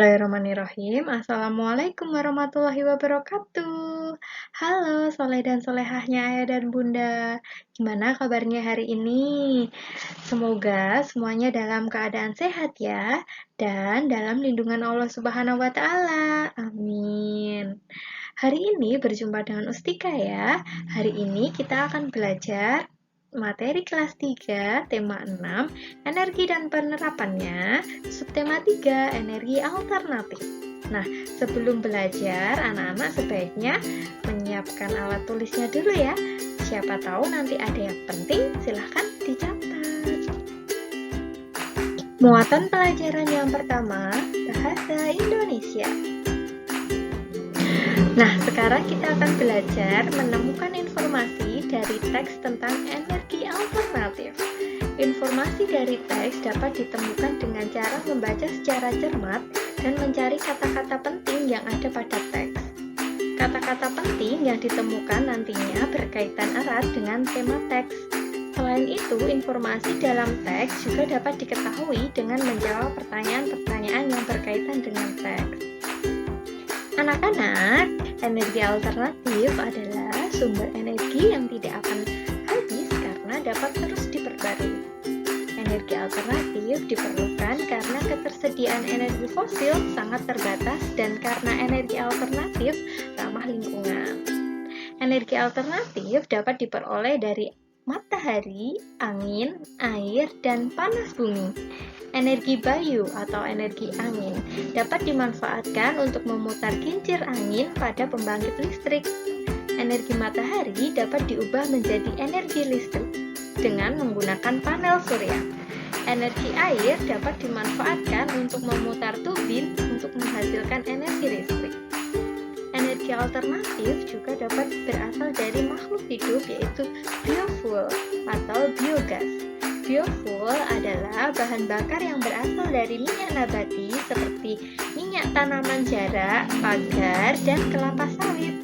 Bismillahirrahmanirrahim. Assalamualaikum warahmatullahi wabarakatuh. Halo soleh dan solehahnya ayah dan bunda. Gimana kabarnya hari ini? Semoga semuanya dalam keadaan sehat ya. Dan dalam lindungan Allah Subhanahu wa Ta'ala. Amin. Hari ini berjumpa dengan Ustika ya. Hari ini kita akan belajar materi kelas 3, tema 6, energi dan penerapannya, subtema 3, energi alternatif. Nah, sebelum belajar, anak-anak sebaiknya menyiapkan alat tulisnya dulu ya. Siapa tahu nanti ada yang penting, silahkan dicatat. Muatan pelajaran yang pertama, bahasa Indonesia. Nah, sekarang kita akan belajar menemukan informasi dari teks tentang energi alternatif. Informasi dari teks dapat ditemukan dengan cara membaca secara cermat dan mencari kata-kata penting yang ada pada teks. Kata-kata penting yang ditemukan nantinya berkaitan erat dengan tema teks. Selain itu, informasi dalam teks juga dapat diketahui dengan menjawab pertanyaan-pertanyaan yang berkaitan dengan teks. Anak-anak, energi alternatif adalah sumber energi yang tidak akan habis karena dapat terus diperbarui. Energi alternatif diperlukan karena ketersediaan energi fosil sangat terbatas dan karena energi alternatif ramah lingkungan. Energi alternatif dapat diperoleh dari matahari, angin, air, dan panas bumi. Energi bayu atau energi angin dapat dimanfaatkan untuk memutar kincir angin pada pembangkit listrik. Energi matahari dapat diubah menjadi energi listrik dengan menggunakan panel surya. Energi air dapat dimanfaatkan untuk memutar turbin untuk menghasilkan energi listrik. Energi alternatif juga dapat berasal dari makhluk hidup yaitu biofuel atau biogas. Biofuel adalah bahan bakar yang berasal dari minyak nabati seperti minyak tanaman jarak, pagar, dan kelapa sawit.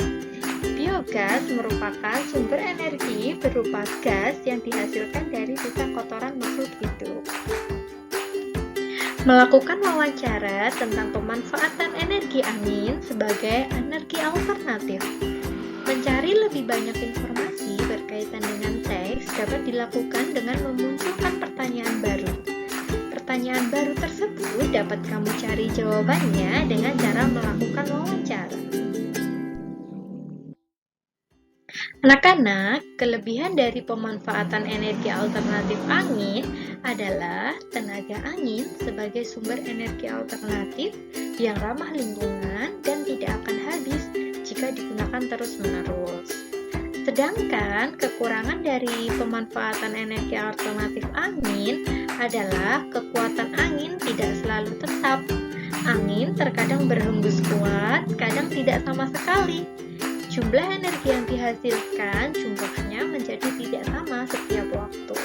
Biogas merupakan sumber energi berupa gas yang dihasilkan dari sisa kotoran makhluk hidup. Melakukan wawancara tentang pemanfaatan energi angin sebagai energi alternatif. Mencari lebih banyak informasi berkaitan dengan teks dapat dilakukan dengan memunculkan pertanyaan baru. Pertanyaan baru tersebut dapat kamu cari jawabannya dengan cara melakukan wawancara. Anak-anak, kelebihan dari pemanfaatan energi alternatif angin adalah tenaga angin sebagai sumber energi alternatif yang ramah lingkungan dan tidak akan habis jika digunakan terus-menerus. Sedangkan kekurangan dari pemanfaatan energi alternatif angin adalah kekuatan angin tidak selalu tetap. Angin terkadang berhembus kuat, kadang tidak sama sekali. Jumlah energi yang dihasilkan jumlahnya menjadi tidak sama setiap waktu.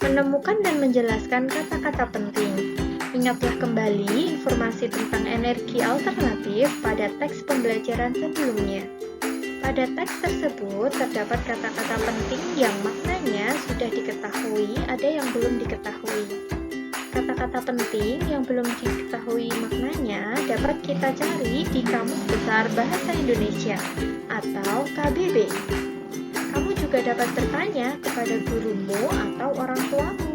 Menemukan dan menjelaskan kata-kata penting. Ingatlah kembali informasi tentang energi alternatif pada teks pembelajaran sebelumnya. Pada teks tersebut terdapat kata-kata penting yang maknanya sudah diketahui, ada yang belum diketahui. Kata-kata penting yang belum diketahui maknanya dapat kita cari di Kamus Besar Bahasa Indonesia atau KBB. Kamu juga dapat bertanya kepada gurumu atau orang tuamu.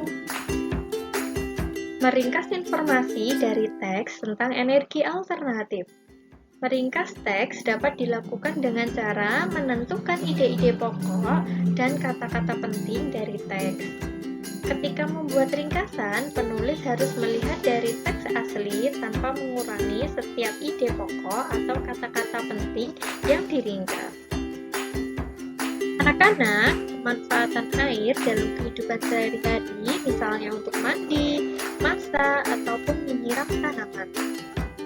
Meringkas informasi dari teks tentang energi alternatif. Meringkas teks dapat dilakukan dengan cara menentukan ide-ide pokok dan kata-kata penting dari teks. Ketika membuat ringkasan, penulis harus melihat dari teks asli tanpa mengurangi setiap ide pokok atau kata-kata penting yang diringkas. Anak-anak, pemanfaatan air dalam kehidupan sehari-hari, misalnya untuk mandi, masak, ataupun menyiram tanaman.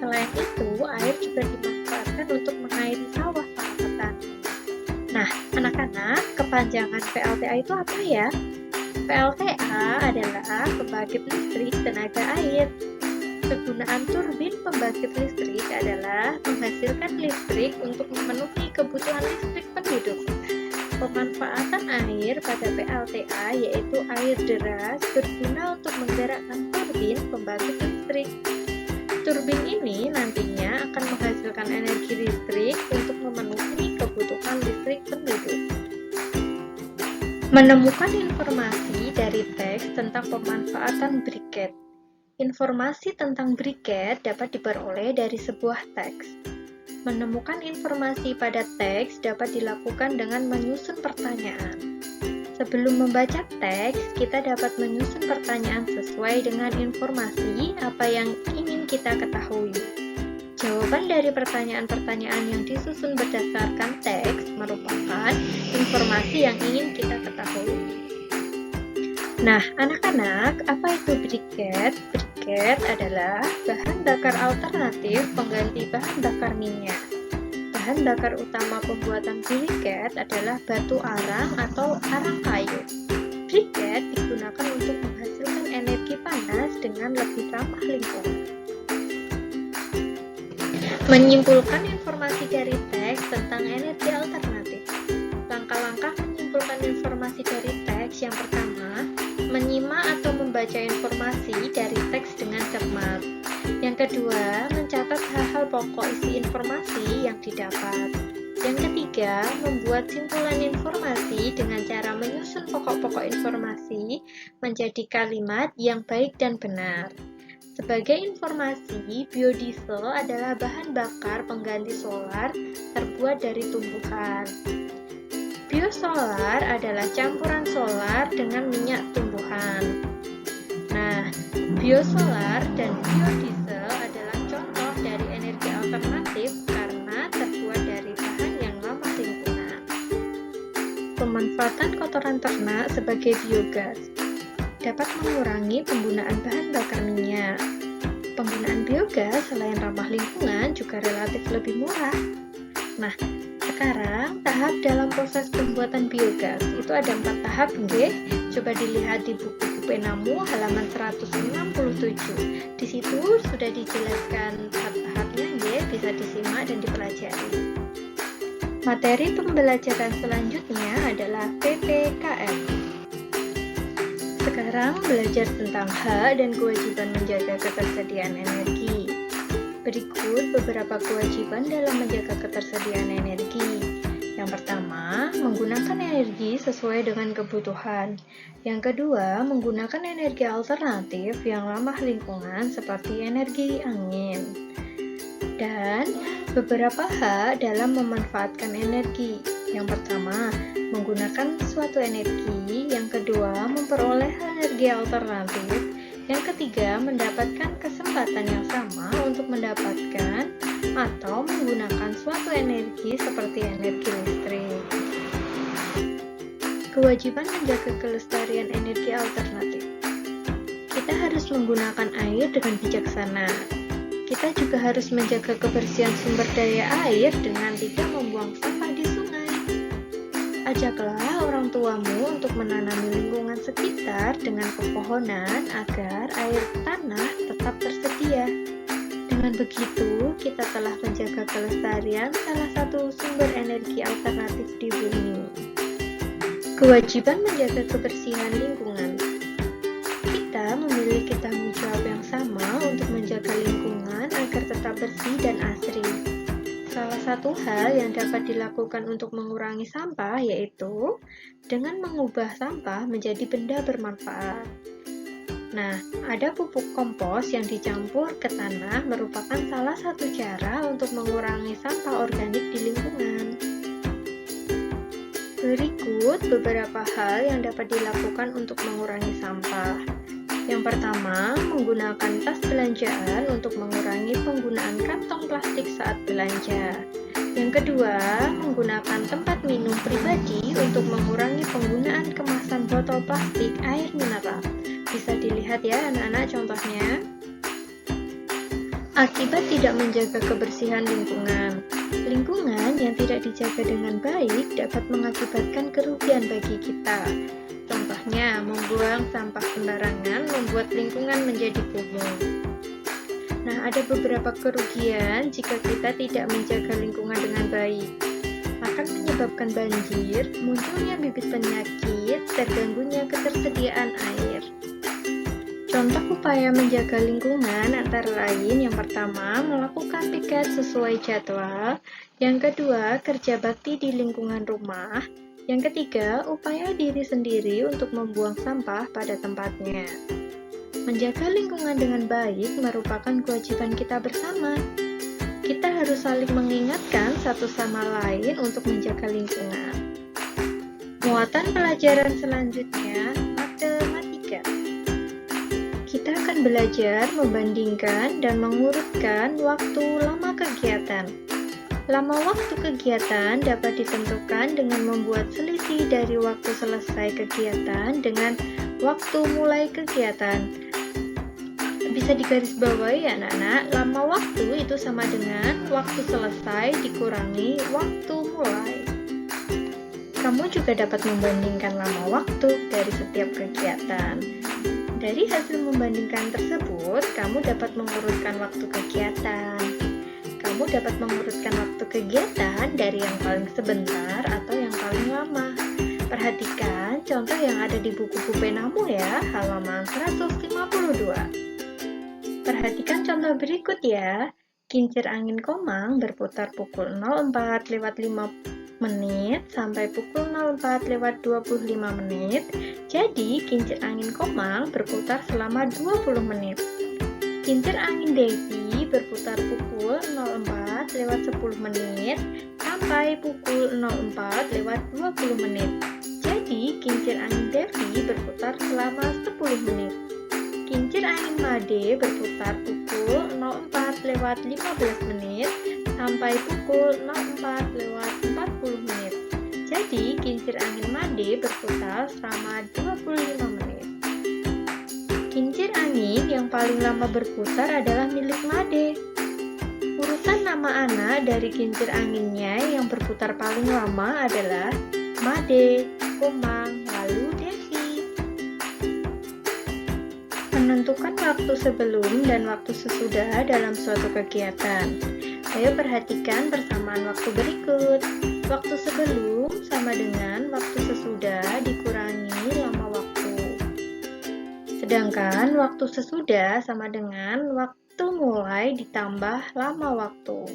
Selain itu, air juga dimanfaatkan untuk mengairi sawah para petani. Nah, anak-anak, kepanjangan PLTA itu apa ya? PLTA adalah pembangkit listrik tenaga air. Kegunaan turbin pembangkit listrik adalah menghasilkan listrik untuk memenuhi kebutuhan listrik penduduk. Pemanfaatan air pada PLTA yaitu air deras berguna untuk menggerakkan turbin pembangkit listrik listrik. Turbin ini nantinya akan menghasilkan energi listrik untuk memenuhi kebutuhan listrik penduduk. Menemukan informasi dari teks tentang pemanfaatan briket. Informasi tentang briket dapat diperoleh dari sebuah teks. Menemukan informasi pada teks dapat dilakukan dengan menyusun pertanyaan. Sebelum membaca teks, kita dapat menyusun pertanyaan sesuai dengan informasi apa yang ingin kita ketahui. Jawaban dari pertanyaan-pertanyaan yang disusun berdasarkan teks merupakan informasi yang ingin kita ketahui. Nah, anak-anak, apa itu briket? Briket adalah bahan bakar alternatif pengganti bahan bakar minyak. Bahan bakar utama pembuatan briket adalah batu arang atau arang kayu. Briket digunakan untuk menghasilkan energi panas dengan lebih ramah lingkungan. Menyimpulkan informasi dari teks tentang energi alternatif. Langkah-langkah menyimpulkan informasi dari teks yang pertama, menyimak atau membaca informasi dari teks dengan cermat. Yang kedua, mencatat hal-hal pokok isi informasi yang didapat. Yang ketiga, membuat simpulan informasi dengan cara menyusun pokok-pokok informasi menjadi kalimat yang baik dan benar. Sebagai informasi, biodiesel adalah bahan bakar pengganti solar terbuat dari tumbuhan. Biosolar adalah campuran solar dengan minyak tumbuhan. Nah, biosolar dan biodiesel adalah contoh dari energi alternatif karena terbuat dari bahan yang ramah lingkungan. Pemanfaatan kotoran ternak sebagai biogas dapat mengurangi penggunaan bahan bakar minyak. Penggunaan biogas selain ramah lingkungan juga relatif lebih murah. Nah, sekarang tahap dalam proses pembuatan biogas itu ada 4 tahap, nggih. Coba dilihat di buku Penamu halaman 167. Di situ sudah dijelaskan tahap-tahapnya, nggih, bisa disimak dan dipelajari. Materi pembelajaran selanjutnya adalah PPKN. Sekarang belajar tentang hak dan kewajiban menjaga ketersediaan energi. Berikut beberapa kewajiban dalam menjaga ketersediaan energi. Yang pertama, menggunakan energi sesuai dengan kebutuhan. Yang kedua, menggunakan energi alternatif yang ramah lingkungan seperti energi angin. Dan beberapa hak dalam memanfaatkan energi. Yang pertama, menggunakan suatu energi. Yang kedua, memperoleh energi alternatif. Yang ketiga, mendapatkan kesempatan yang sama untuk mendapatkan atau menggunakan suatu energi seperti energi listrik. Kewajiban menjaga kelestarian energi alternatif. Kita harus menggunakan air dengan bijaksana. Kita juga harus menjaga kebersihan sumber daya air dengan tidak membuang sampah di sungai. Ajaklah orang tuamu untuk menanami lingkungan sekitar dengan pepohonan agar air tanah tetap tersedia. Dengan begitu, kita telah menjaga kelestarian salah satu sumber energi alternatif di bumi. Kewajiban menjaga kebersihan lingkungan. Kita memiliki tanggung jawab yang sama untuk menjaga lingkungan agar tetap bersih dan asri. Salah satu hal yang dapat dilakukan untuk mengurangi sampah yaitu dengan mengubah sampah menjadi benda bermanfaat. Nah, ada pupuk kompos yang dicampur ke tanah merupakan salah satu cara untuk mengurangi sampah organik di lingkungan. Berikut beberapa hal yang dapat dilakukan untuk mengurangi sampah. Yang pertama, menggunakan tas belanjaan untuk mengurangi penggunaan kantong plastik saat belanja. Yang kedua, menggunakan tempat minum pribadi untuk mengurangi penggunaan kemasan botol plastik air mineral. Bisa dilihat ya anak-anak contohnya. Akibat tidak menjaga kebersihan lingkungan. Lingkungan yang tidak dijaga dengan baik dapat mengakibatkan kerugian bagi kita. Contohnya, membuang sampah sembarangan membuat lingkungan menjadi kumuh. Nah, ada beberapa kerugian jika kita tidak menjaga lingkungan dengan baik. Akan menyebabkan banjir, munculnya bibit penyakit, terganggunya ketersediaan air. Contoh upaya menjaga lingkungan antara lain yang pertama, melakukan piket sesuai jadwal, yang kedua, kerja bakti di lingkungan rumah, yang ketiga, upaya diri sendiri untuk membuang sampah pada tempatnya. Menjaga lingkungan dengan baik merupakan kewajiban kita bersama. Kita harus saling mengingatkan satu sama lain untuk menjaga lingkungan. Muatan pelajaran selanjutnya, matematika. Kita akan belajar membandingkan dan mengurutkan waktu lama kegiatan. Lama waktu kegiatan dapat ditentukan dengan membuat selisih dari waktu selesai kegiatan dengan waktu mulai kegiatan. Bisa digarisbawahi ya anak-anak, lama waktu itu sama dengan waktu selesai dikurangi waktu mulai. Kamu juga dapat membandingkan lama waktu dari setiap kegiatan. Dari hasil membandingkan tersebut, kamu dapat mengurutkan waktu kegiatan. Kamu dapat mengurutkan waktu kegiatan dari yang paling sebentar atau yang paling lama. Perhatikan contoh yang ada di buku penamu ya, halaman 152. Perhatikan contoh berikut ya. Kincir angin Komang berputar pukul 04.05 menit sampai pukul 04.25 menit. Jadi, kincir angin Komang berputar selama 20 menit. Kincir angin Devi berputar pukul 04.10 menit sampai pukul 04.20 menit. Jadi, kincir angin Devi berputar selama 10 menit. Kincir angin Made berputar pukul 04.15 menit sampai pukul 04.40 menit. Jadi, kincir angin Made berputar selama 25 menit. Kincir angin yang paling lama berputar adalah milik Made. Urutan nama anak dari kincir anginnya yang berputar paling lama adalah Made, Komang, lalu Devi. Menentukan waktu sebelum dan waktu sesudah dalam suatu kegiatan. Ayo perhatikan persamaan waktu berikut. Waktu sebelum sama dengan waktu sesudah dikurangi lama waktu. Sedangkan waktu sesudah sama dengan waktu mulai ditambah lama waktu.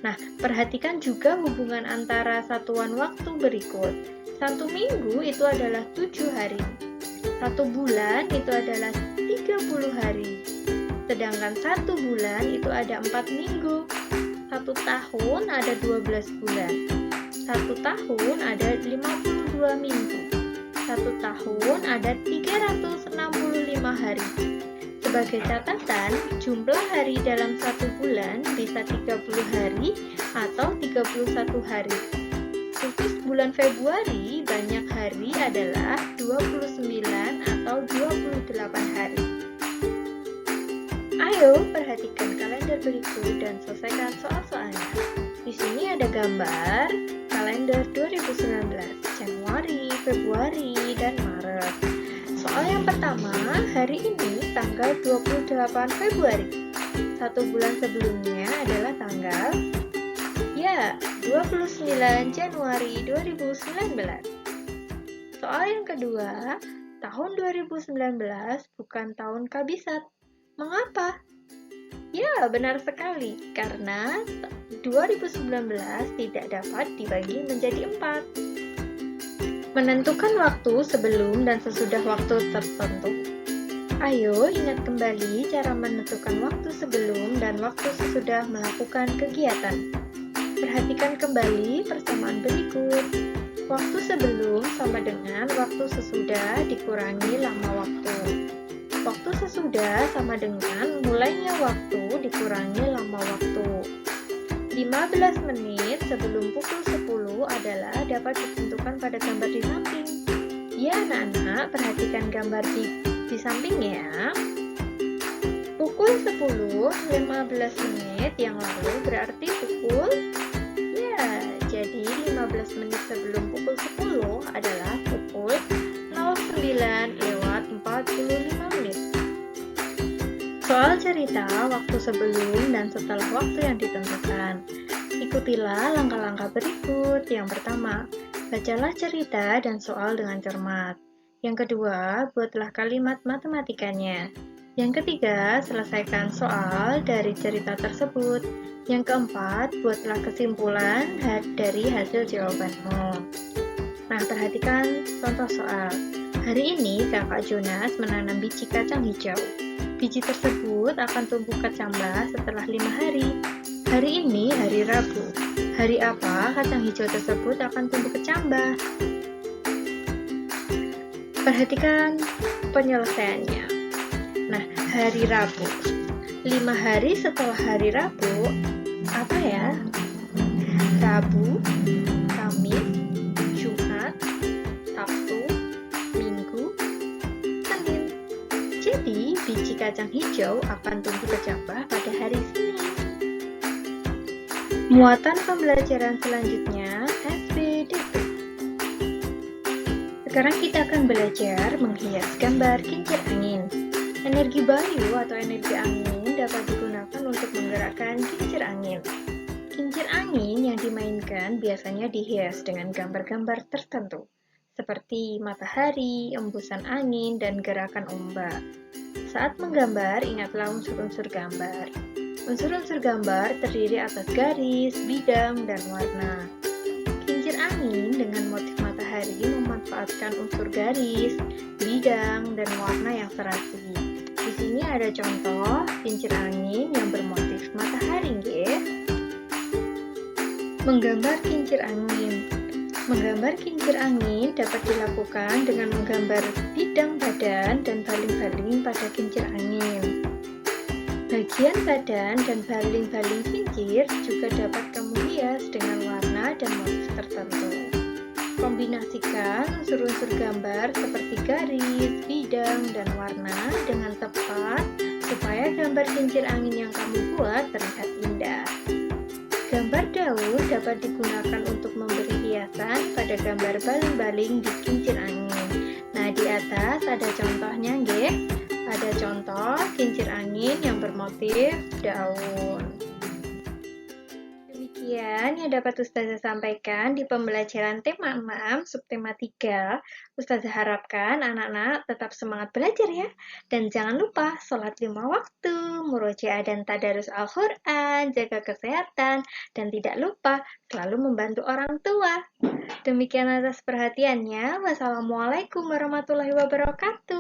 Nah, perhatikan juga hubungan antara satuan waktu berikut. 1 minggu itu adalah 7 hari. 1 bulan itu adalah 30 hari. Sedangkan 1 bulan itu ada 4 minggu. 1 tahun ada 12 bulan. 1 tahun ada 52 minggu. 1 tahun ada 365 hari. Sebagai catatan, jumlah hari dalam 1 bulan bisa 30 hari atau 31 hari. Khusus bulan Februari, banyak hari adalah 29 atau 28 hari. Ayo perhatikan kalender berikut dan selesaikan soal-soalnya. Di sini ada gambar kalender 2019, Januari, Februari, dan Maret. Soal yang pertama, hari ini tanggal 28 Februari. 1 bulan sebelumnya adalah tanggal 29 Januari 2019. Soal yang kedua, tahun 2019 bukan tahun kabisat. Mengapa? Ya, benar sekali, karena 2019 tidak dapat dibagi menjadi 4. Menentukan waktu sebelum dan sesudah waktu tertentu. Ayo ingat kembali cara menentukan waktu sebelum dan waktu sesudah melakukan kegiatan. Perhatikan kembali persamaan berikut. Waktu sebelum sama dengan waktu sesudah dikurangi lama waktu. Waktu sesudah sama dengan mulainya waktu dikurangi lama waktu. 15 menit sebelum pukul 10 adalah dapat ditentukan pada gambar di samping. Ya anak-anak, perhatikan gambar di sampingnya. Pukul 10, 15 menit yang lalu berarti pukul, jadi 15 menit sebelum pukul 10 adalah pukul 09.45 menit. Soal cerita waktu sebelum dan setelah waktu yang ditentukan. Ikutilah langkah-langkah berikut. Yang pertama, bacalah cerita dan soal dengan cermat. Yang kedua, buatlah kalimat matematikanya. Yang ketiga, selesaikan soal dari cerita tersebut. Yang keempat, buatlah kesimpulan dari hasil jawabanmu. Nah, perhatikan contoh soal. Hari ini Kakak Jonas menanam biji kacang hijau. Biji tersebut akan tumbuh kecambah setelah 5 hari. Hari ini hari Rabu. Hari apa kacang hijau tersebut akan tumbuh kecambah? Perhatikan penyelesaiannya. Nah, hari Rabu. 5 hari setelah hari Rabu, apa ya? Rabu, Kamis, Jumat, Sabtu, Minggu, Senin. Jadi, biji kacang hijau akan tumbuh kecambah pada hari Senin. Muatan pembelajaran selanjutnya SPDP. Sekarang kita akan belajar menghias gambar kincir angin. Energi bayu atau energi angin dapat digunakan untuk menggerakkan kincir angin. Kincir angin yang dimainkan biasanya dihias dengan gambar-gambar tertentu, seperti matahari, embusan angin, dan gerakan ombak. Saat menggambar, ingatlah unsur-unsur gambar. Unsur-unsur gambar terdiri atas garis, bidang, dan warna. Kincir angin dengan motif matahari memanfaatkan unsur garis, bidang, dan warna yang serasi. Di sini ada contoh kincir angin yang bermotif matahari, nggih. Menggambar kincir angin. Menggambar kincir angin dapat dilakukan dengan menggambar bidang badan dan baling-baling pada kincir angin. Bagian badan dan baling-baling kincir juga dapat kamu hias dengan warna dan motif tertentu. Kombinasikan unsur-unsur gambar seperti garis, bidang, dan warna dengan tepat supaya gambar kincir angin yang kamu buat terlihat indah. Gambar daun dapat digunakan untuk memberi hiasan pada gambar baling-baling di kincir angin. Nah, di atas ada contohnya, nggih. Ada contoh kincir angin yang bermotif daun. Demikian yang dapat Ustazah sampaikan di pembelajaran tema 6, subtema 3. Ustazah harapkan anak-anak tetap semangat belajar ya. Dan jangan lupa sholat 5 waktu, murojaah dan tadarus Al-Quran, jaga kesehatan, dan tidak lupa selalu membantu orang tua. Demikian atas perhatiannya. Wassalamualaikum warahmatullahi wabarakatuh.